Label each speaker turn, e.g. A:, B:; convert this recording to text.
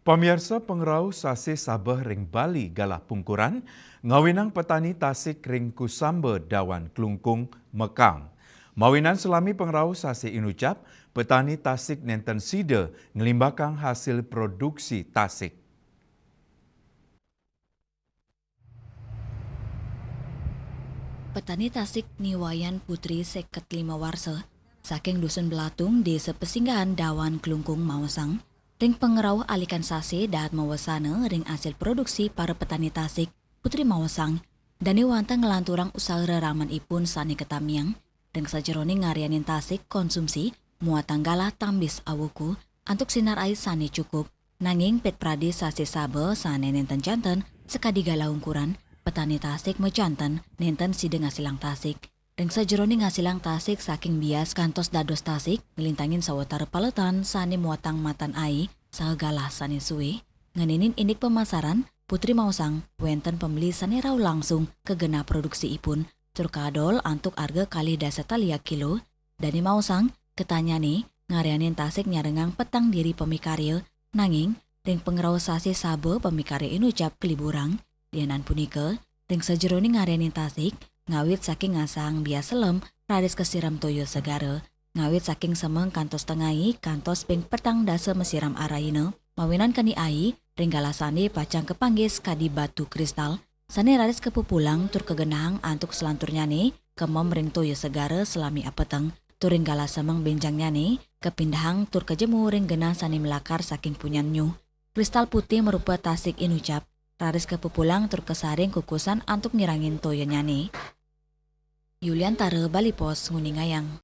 A: Pamirsa pengrau sase Sabah ring Bali galah pungkuran, ngawinang petani Tasik ring Kusamba Dawan Klungkung Mekang. Mawinan selami pengrau sase inucap, petani Tasik nenten sida ngelimbakang hasil produksi Tasik.
B: Petani Tasik Niwayan Putri seket 5 warsa, saking dusun Belatung desa Pesinggahan Dawan Klungkung Mawasang, ring pengerau alikan sase dahat mawasana ring hasil produksi para petani Tasik Putri Mawasang, dani wantang ngelanturang usaha reraman ipun sani ketamiang, ring sajeroni ngarianin Tasik konsumsi muatang galah tambis awuku antuk sinar ais sani cukup, nanging pet pradi sase sabe sane nenten janten sekadi galah ungkuran, petani Tasik mejanten nenten sideng ngasilang Tasik. Ring sajeroni ngasilang Tasik saking bias kantos dados Tasik ngelintangin sawetara paletan sani muatang matan ai sahagalah sani suwe. Ngeninin indik pemasaran Putri Mawasang wenten pembeli sani rau langsung ke genah produksi ipun tur kadol antuk harga kali dasa talia kilo. Dani Mawasang ketanya nih ngarianin Tasik nyarengang petang diri pemikarya nanging ring pengerau sase sabe pemikarya inucap keliburang. Dianan punika, ring sajeroni ngarianin Tasik, ngawit saking ngasang bias selem, radis kesiram toyo segara. Ngawit saking semeng kantos tengai, kantos ping petang dasa mesiram araina. Mawinan kani ai, ring galasane pacang kepanggis kadi batu kristal. Sane radis kepupulang tur kegenang antuk selanturnya nih, kemom ring toyo segara selami apeteng. Turing galas semeng benjangnya nih, kepindahang tur kejemu ring genah sani melakar saking punyan nyu. Kristal putih merupa Tasik inucap. Raris kepupulang tur kesaring kukusan antuk ngirangin toyo nyane. Yulian Tare Bali Pos Nguningayang.